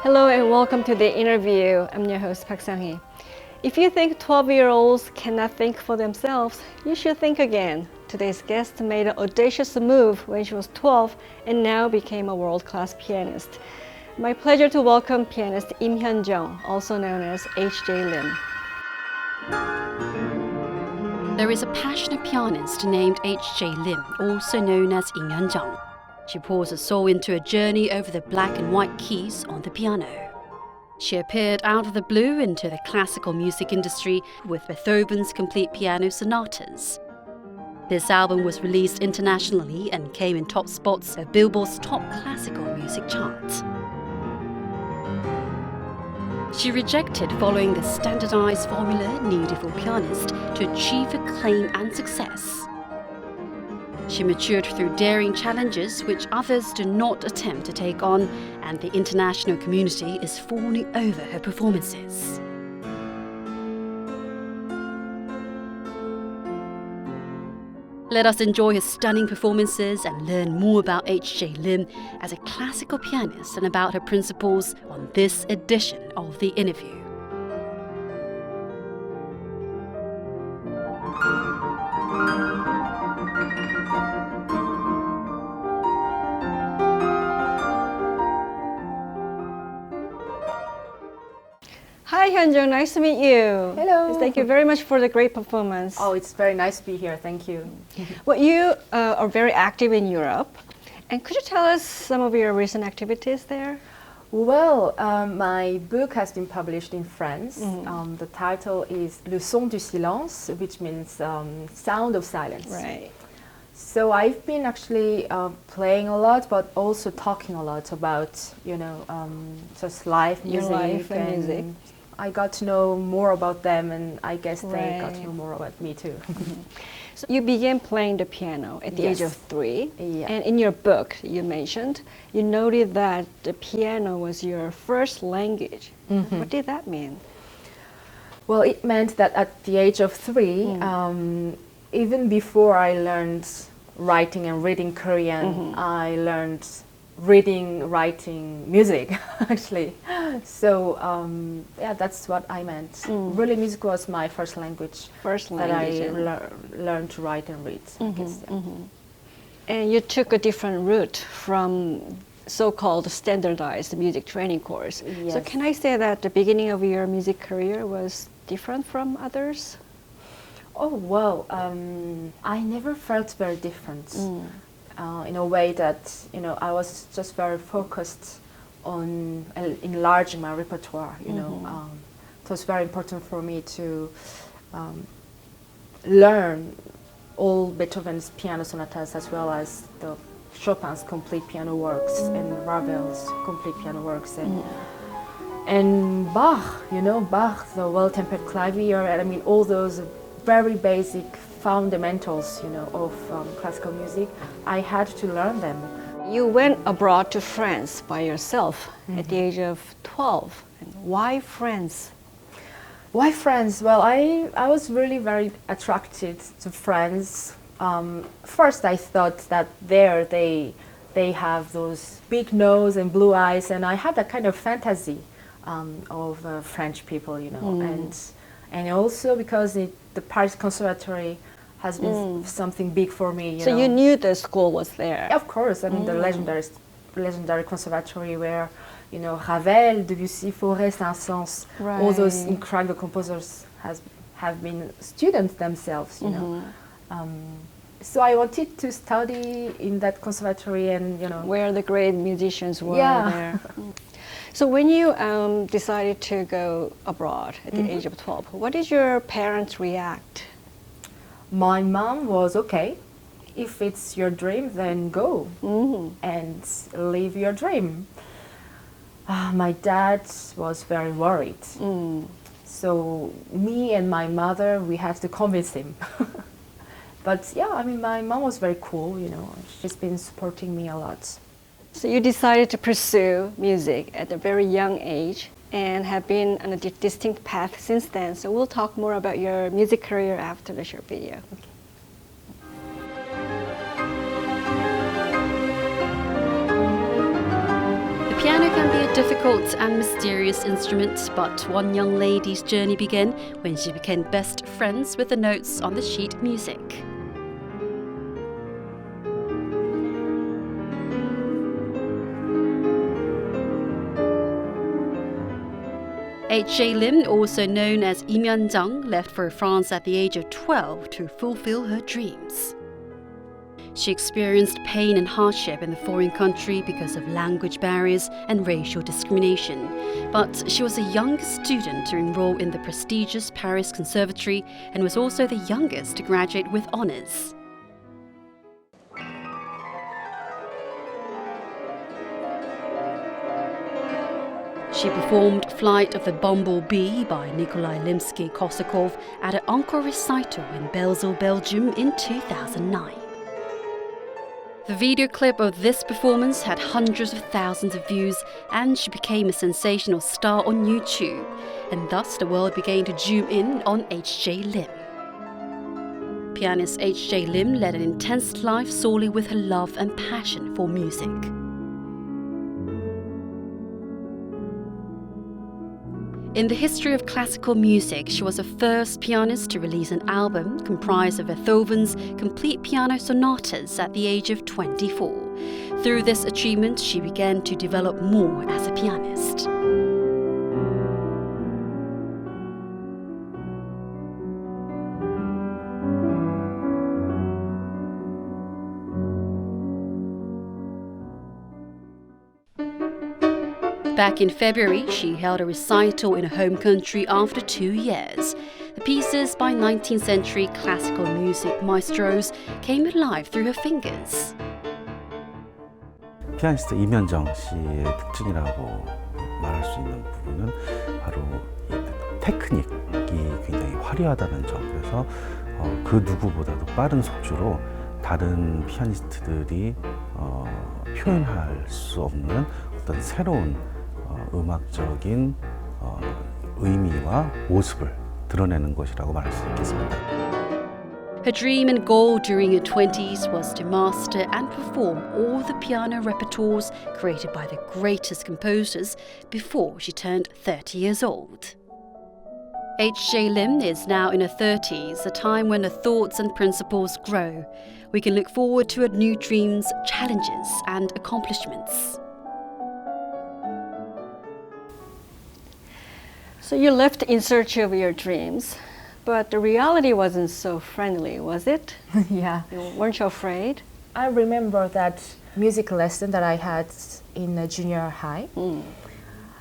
Hello and welcome to the interview. I'm your host, Park Sang-hee. If you think 12-year-olds cannot think for themselves, you should think again. Today's guest made an audacious move when she was 12 and now became a world-class pianist. My pleasure to welcome pianist Lim Hyun-jung, also known as HJ LIM. There is a passionate pianist named HJ LIM, also known as Lim Hyun-jung. She pours her soul into a journey over the black and white keys on the piano. She appeared out of the blue into the classical music industry with Beethoven's complete piano sonatas. This album was released internationally and came in top spots of Billboard's top classical music chart. She rejected following the standardized formula needed for pianists to achieve acclaim and success. She matured through daring challenges which others do not attempt to take on, and the international community is fawning over her performances. Let us enjoy her stunning performances and learn more about HJ LIM as a classical pianist and about her principles on this edition of The Innerview. Hi Hyun-jung, nice to meet you. Hello. Thank you very much for the great performance. Oh, it's very nice to be here. Thank you. Well, you are very active in Europe. And could you tell us some of your recent activities there? Well, my book has been published in France. The title is Le son du silence, which means sound of silence. Right. So I've been actually playing a lot, but also talking a lot about, just life, music. Your life and music. I got to know more about them, and I guess they got to know more about me too. So you began playing the piano at the age of 3. Yeah. And in your book you mentioned, you noted that the piano was your first language. What did that mean? Well, it meant that at the age of 3, even before I learned writing and reading Korean, I learned reading, writing, music, actually. So, that's what I meant. Really, music was my first language. That I learned to write and read, I guess. Yeah. And you took a different route from so-called standardized music training course. Yes. So can I say that the beginning of your music career was different from others? Oh, well, I never felt very different. In a way that, I was just very focused on enlarging my repertoire, it was very important for me to learn all Beethoven's piano sonatas as well as the Chopin's complete piano works and Ravel's complete piano works and Bach, Bach, the well-tempered clavier, and I mean all those very basic fundamentals, of classical music. I had to learn them. You went abroad to France by yourself at the age of 12. And why France? Why France? Well, I was really very attracted to France. First, I thought that there they have those big nose and blue eyes, and I had that kind of fantasy of French people, and also because the Paris Conservatory has been something big for me. So you knew the school was there? Of course. I mean, the legendary conservatory where, Ravel, Debussy, Fauré, Saint-Saëns, all those incredible composers have been students themselves, So I wanted to study in that conservatory and, where the great musicians were there. So when you decided to go abroad at the age of 12, what did your parents react? My mom was okay. If it's your dream, then go and live your dream. My dad was very worried. So me and my mother, we had to convince him. But yeah, I mean, my mom was very cool, She's been supporting me a lot. So you decided to pursue music at a very young age and have been on a distinct path since then. So we'll talk more about your music career after the short video. Okay. Piano can be a difficult and mysterious instrument, but one young lady's journey began when she became best friends with the notes on the sheet music. HJ Lim, also known as Lim Hyun-jung, left for France at the age of 12 to fulfill her dreams. She experienced pain and hardship in the foreign country because of language barriers and racial discrimination. But she was the youngest student to enroll in the prestigious Paris Conservatory and was also the youngest to graduate with honors. She performed Flight of the Bumblebee by Nikolai Rimsky-Korsakov at an encore recital in Belzile, Belgium in 2009. The video clip of this performance had hundreds of thousands of views, and she became a sensational star on YouTube, and thus the world began to zoom in on HJ Lim. Pianist HJ Lim led an intense life solely with her love and passion for music. In the history of classical music, she was the first pianist to release an album comprised of Beethoven's complete piano sonatas at the age of 24. Through this achievement, she began to develop more as a pianist. Back in February, she held a recital in her home country after 2 years. The pieces by 19th century classical music maestros came alive through her fingers. 피아니스트 임현정 씨의 특징이라고 말할 수 있는 부분은 바로 이 테크닉이 굉장히 화려하다는 점. 그래서 그 누구보다도 빠른 속주로 다른 피아니스트들이 표현할 수 없는 어떤 새로운 음악적인 의미와 모습을 드러내는 것이라고 말할 수 있겠습니다. Her dream and goal during her 20s was to master and perform all the piano repertoires created by the greatest composers before she turned 30 years old. HJ Lim is now in her 30s, a time when her thoughts and principles grow. We can look forward to her new dreams, challenges, and accomplishments. So you left in search of your dreams, but the reality wasn't so friendly, was it? Yeah. Weren't you afraid? I remember that music lesson that I had in junior high.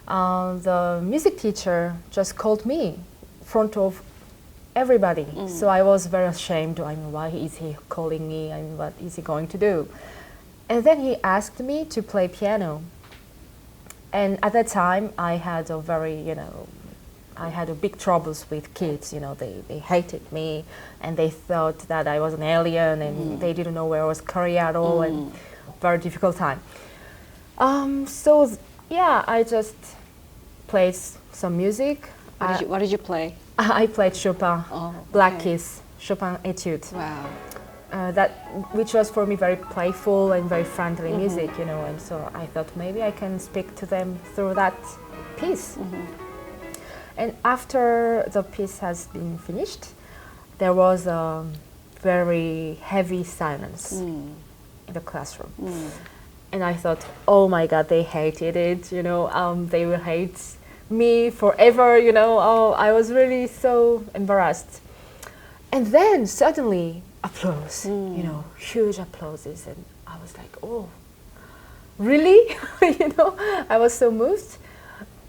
The music teacher just called me in front of everybody. So I was very ashamed. I mean, why is he calling me? I mean, what is he going to do? And then he asked me to play piano. And at that time, I had a very, I had big troubles with kids. They hated me, and they thought that I was an alien, and they didn't know where I was Korea at all, and very difficult time. So yeah, I just played some music. What did you play? I played Chopin, Oh, Black okay. Kiss, Chopin Etude. Wow. Which was for me very playful and very friendly music, and so I thought maybe I can speak to them through that piece. And after the piece has been finished, there was a very heavy silence in the classroom. And I thought, oh my God, they hated it, they will hate me forever, oh, I was really so embarrassed. And then suddenly, applause, huge applauses, and I was like, oh, really? I was so moved.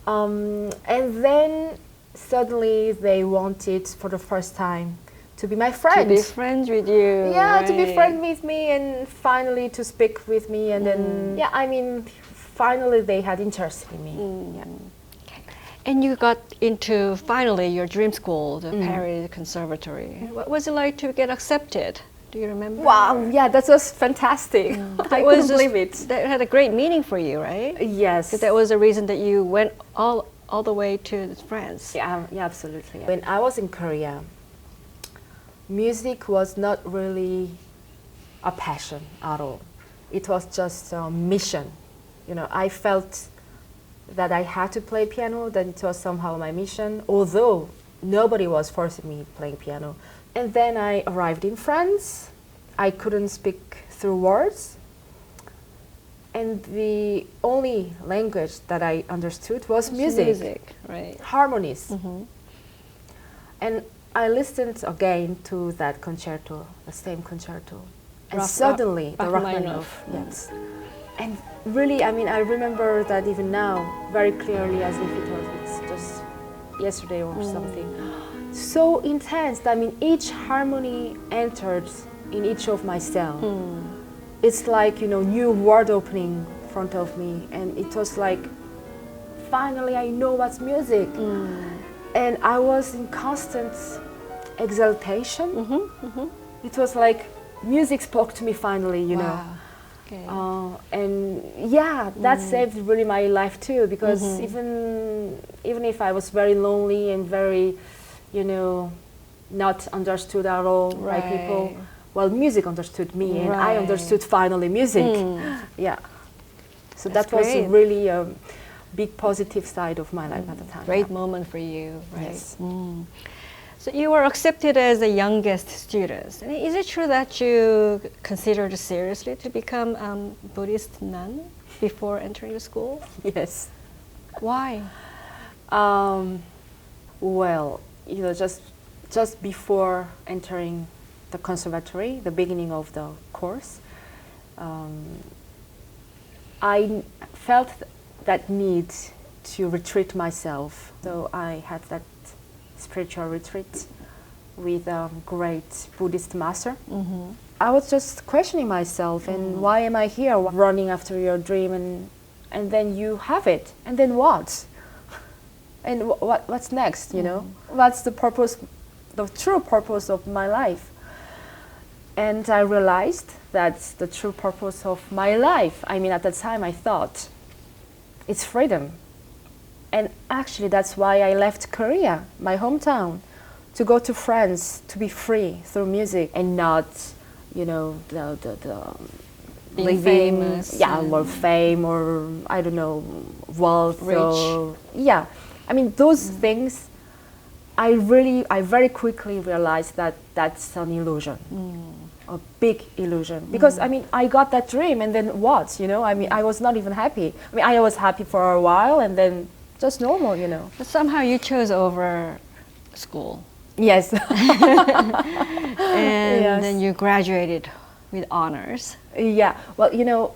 And then suddenly they wanted for the first time to be my friend. To be friends with you. Yeah, right. to be friends with me, and finally to speak with me, and then, finally they had interest in me. Yeah. And you got into, finally, your dream school, the Paris Conservatory. What was it like to get accepted? Do you remember? Wow, yeah, that was fantastic. I couldn't believe it. That had a great meaning for you, right? Yes. Because that was the reason that you went all the way to France. Yeah, absolutely. When I was in Korea, music was not really a passion at all. It was just a mission. I felt that I had to play piano, that it was somehow my mission, although nobody was forcing me playing piano. And then I arrived in France. I couldn't speak through words. And the only language that I understood was music. Music, right. Harmonies. And I listened again to that concerto, the same concerto. And suddenly, the Rachmaninoff, yes. And really, I mean, I remember that even now, very clearly, as if it's just yesterday or something. So intense. I mean, each harmony entered in each of my cells. It's like, you know, new world opening in front of me. And it was like, finally, I know what's music. And I was in constant exaltation. It was like music spoke to me finally, you know. Okay. And yeah, that saved really my life too, because even if I was very lonely and very, you know, not understood at all by people, well, music understood me, and I understood finally music. Yeah. So That's that was great. really a big positive side of my life at the time. Great moment for you, right? Yes. So you were accepted as the youngest student. And is it true that you considered seriously to become Buddhist nun before entering the school? Yes. Why? Well, you know, just before entering the conservatory, the beginning of the course, I felt that need to retreat myself. So I had that spiritual retreat with a great Buddhist master. I was just questioning myself, and why am I here running after your dream, and then you have it, and then what? And what's next, you know? What's the purpose, the true purpose of my life? And I realized that's the true purpose of my life. I mean, at the time I thought, it's freedom. And actually that's why I left Korea, my hometown, to go to France, to be free through music and not, you know, the Being living, famous, or fame, or I don't know, wealth, Rich. or I mean, those things, I very quickly realized that that's an illusion, a big illusion. Because I mean, I got that dream, and then what? You know, I mean, I was not even happy. I mean, I was happy for a while, and then just normal, you know. But somehow you chose over school. Yes. And then you graduated with honors. Yeah. Well, you know,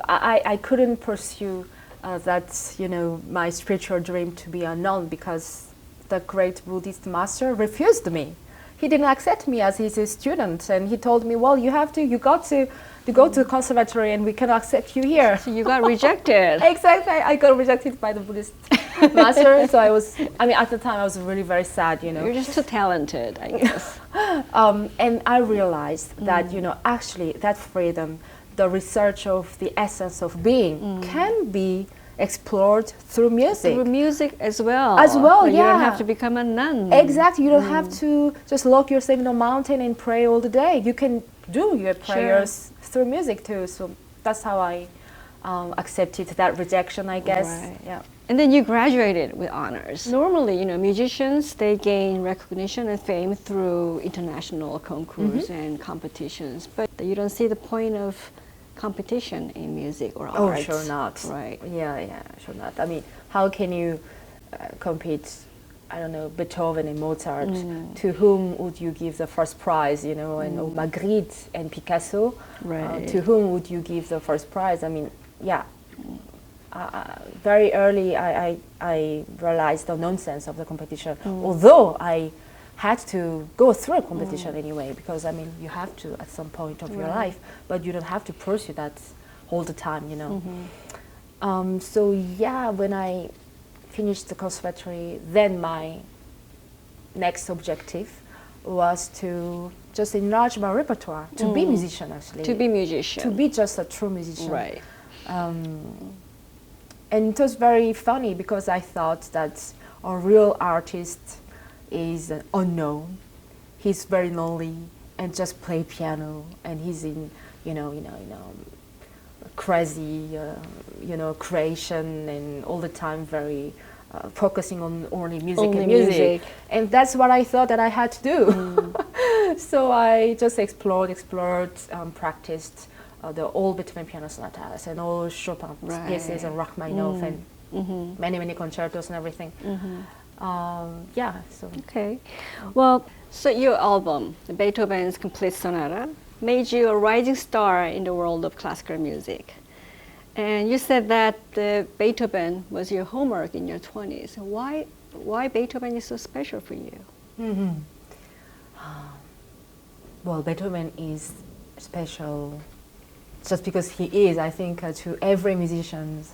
I couldn't pursue that, you know, my spiritual dream to be a nun, because the great Buddhist master refused me. He didn't accept me as his student, and he told me, well, you got to go to the conservatory, and we cannot accept you here. So you got rejected. Exactly, I got rejected by the Buddhist master. So I mean, at the time I was really very sad, you know. You're just too talented, I guess. And I realized that, you know, actually that freedom, the research of the essence of being can be explored through music. Through music as well. As well, You yeah. don't have to become a nun. Exactly, you don't have to just lock yourself in a mountain and pray all the day. You can do your prayers through music too. So that's how I accepted that rejection, I guess. Right. Yeah. And then you graduated with honors. Normally, you know, musicians, they gain recognition and fame through international concours and competitions, but you don't see the point of competition in music or Oh, arts. sure not. Right. Yeah, sure not. I mean, how can you compete, I don't know, Beethoven and Mozart? To whom would you give the first prize, you know, and Magritte and Picasso? Right. To whom would you give the first prize? I mean, yeah. Very early, I realized the nonsense of the competition, although I had to go through a competition anyway, because I mean, you have to at some point of your life, but you don't have to pursue that all the time, you know. So yeah, when I finished the conservatory, then my next objective was to just enlarge my repertoire, to be musician actually. To be musician. To be just a true musician. Right. And it was very funny, because I thought that a real artist is unknown. He's very lonely and just play piano, and he's in, you know, crazy, creation, and all the time very focusing on only music Only and music. music. And that's what I thought that I had to do. So I just explored, practiced the all Beethoven piano sonatas and all Chopin pieces and Rachmaninoff and many concertos and everything. So. Okay. Well, so your album, Beethoven's Complete Sonata, made you a rising star in the world of classical music. And you said that Beethoven was your homework in your 20s. Why Beethoven is so special for you? Well, Beethoven is special just because he is. I think to every musician,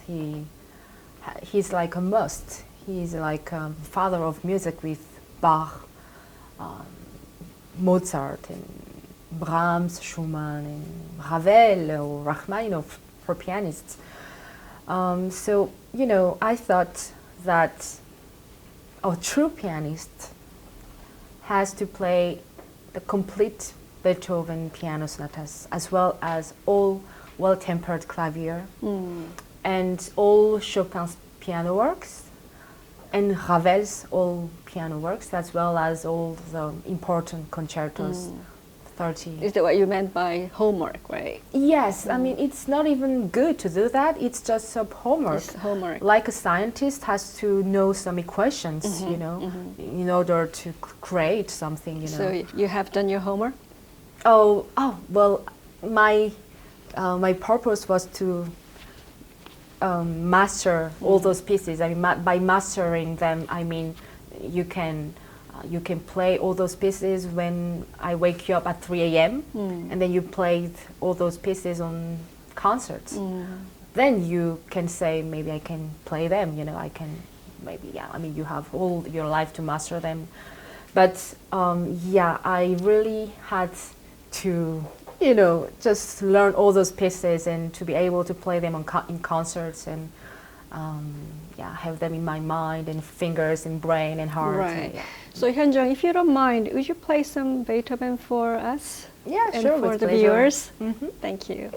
he's like a must. He's like father of music with Bach, Mozart, and Brahms, Schumann, and Ravel, or Rachmaninoff for pianists. So, I thought that a true pianist has to play the complete Beethoven piano sonatas, as well as all well-tempered clavier, and all Chopin's piano works, and Ravel's all piano works, as well as all the important concertos. 30. Is that what you meant by homework, right? Yes, I mean, it's not even good to do that. It's just a homework. It's homework. Like a scientist has to know some equations, in order to create something, So you have done your homework? Oh, well, my purpose was to master all those pieces. I mean, by mastering them, I mean you can play all those pieces when I wake you up at 3 a.m. And then you played all those pieces on concerts. Then you can say, maybe I can play them. I can maybe, I mean, you have all your life to master them. But I really had to, just learn all those pieces and to be able to play them in concerts and have them in my mind and fingers and brain and heart. Right. So Hyun-jung, if you don't mind, would you play some Beethoven for us? Yeah, and sure. for with the pleasure. viewers? Thank you.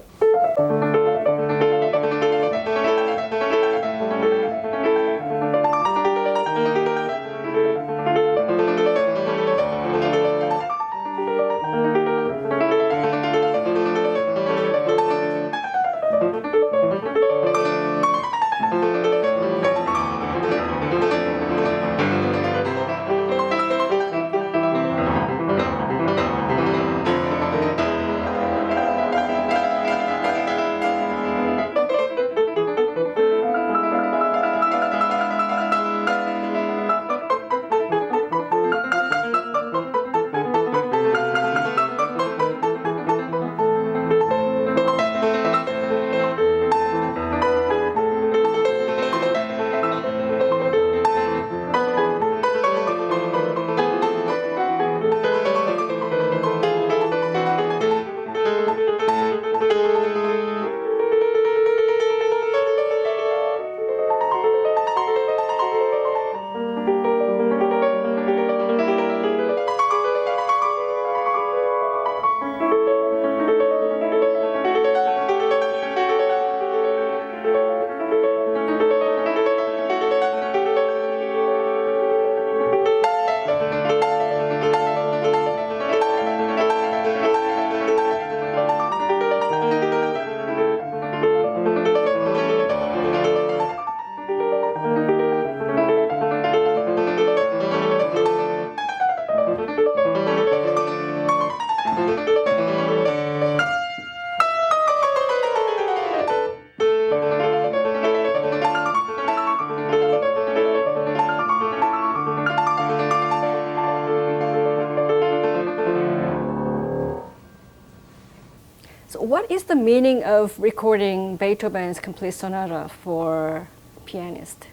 So what is the meaning of recording Beethoven's Complete Sonata for pianist?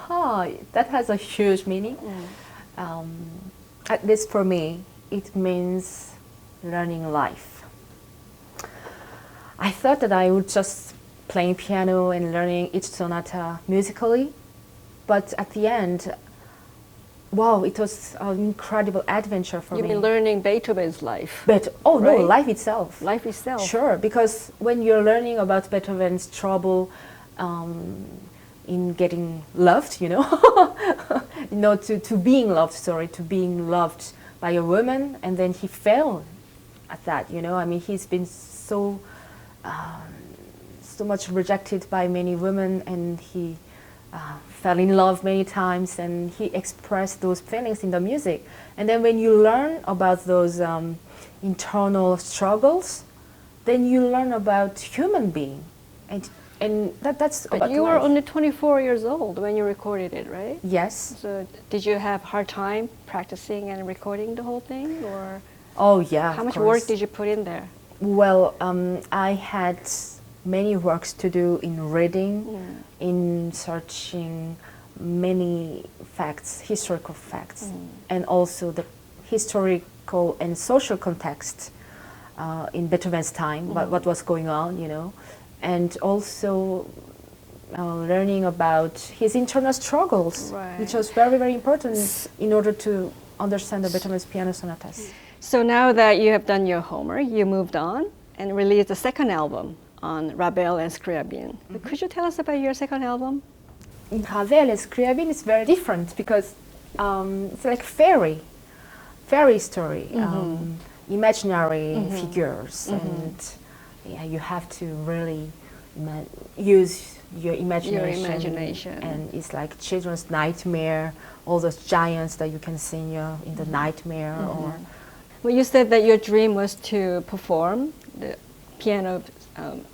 That has a huge meaning. At least for me, it means learning life. I thought that I would just play piano and learning each sonata musically, but at the end, Wow, it was an incredible adventure for You've me. been learning Beethoven's life. But oh no, Right? life itself. Life itself. Sure, because when you're learning about Beethoven's trouble in getting loved, to being loved, to being loved by a woman, and then he fell at that, I mean, he's been so much rejected by many women, and he fell in love many times, and he expressed those feelings in the music. And then when you learn about those internal struggles, then you learn about human being, and that's But about you were life. only 24 years old when you recorded it, right? Yes. So did you have hard time practicing and recording the whole thing, or Oh yeah. how of much course. work did you put in there? Well, I had many works to do in reading, in searching many facts, historical facts, and also the historical and social context in Beethoven's time, what was going on, and also learning about his internal struggles, Right. which was very, very important in order to understand the Beethoven's piano sonatas. So now that you have done your homework, you moved on and released the second album on Ravel and Scriabin. Could you tell us about your second album? In Ravel and Scriabin is very different because it's like fairy story, imaginary figures, and you have to really use your imagination. And it's like children's nightmare, all those giants that you can see in the nightmare. Or Well, you said that your dream was to perform the piano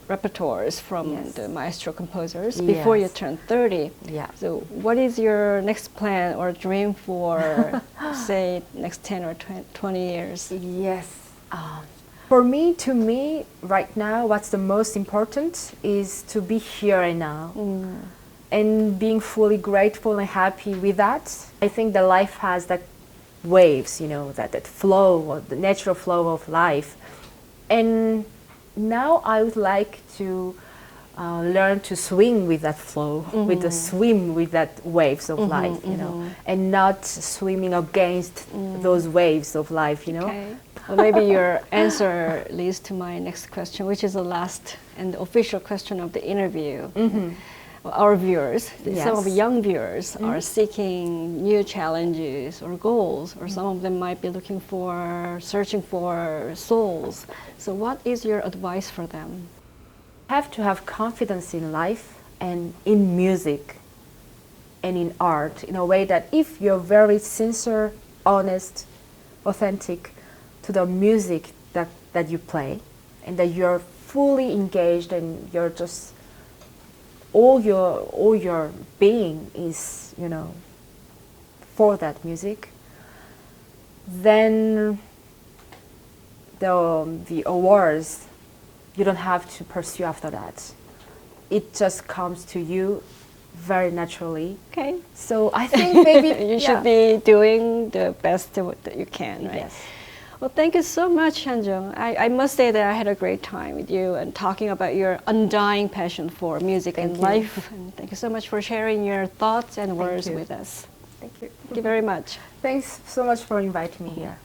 repertoires from Yes. the maestro composers before you Yes. turn 30. Yeah. So what is your next plan or dream for, say, next 10 or 20 years? Yes. For me, right now, what's the most important is to be here and now. And being fully grateful and happy with that. I think that life has that waves, that flow, or the natural flow of life. And now I would like to learn to swim with that flow, swim with that waves of life, and not swimming against those waves of life, Okay. Well, maybe your answer leads to my next question, which is the last and the official question of the interview. Well, our viewers, some of the young viewers are seeking new challenges or goals, or some of them might be searching for souls. So what is your advice for them? Have to have confidence in life and in music and in art in a way that if you're very sincere, honest, authentic to the music that you play, and that you're fully engaged and you're just all your being is for that music, then the awards, you don't have to pursue after that. It just comes to you very naturally. Okay. So I think maybe you should be doing the best that you can, right? Yes. Well, thank you so much, Hyun-jung. I must say that I had a great time with you and talking about your undying passion for music and life. And thank you so much for sharing your thoughts and words with us. Thank you. Thank you very much. Thanks so much for inviting me here.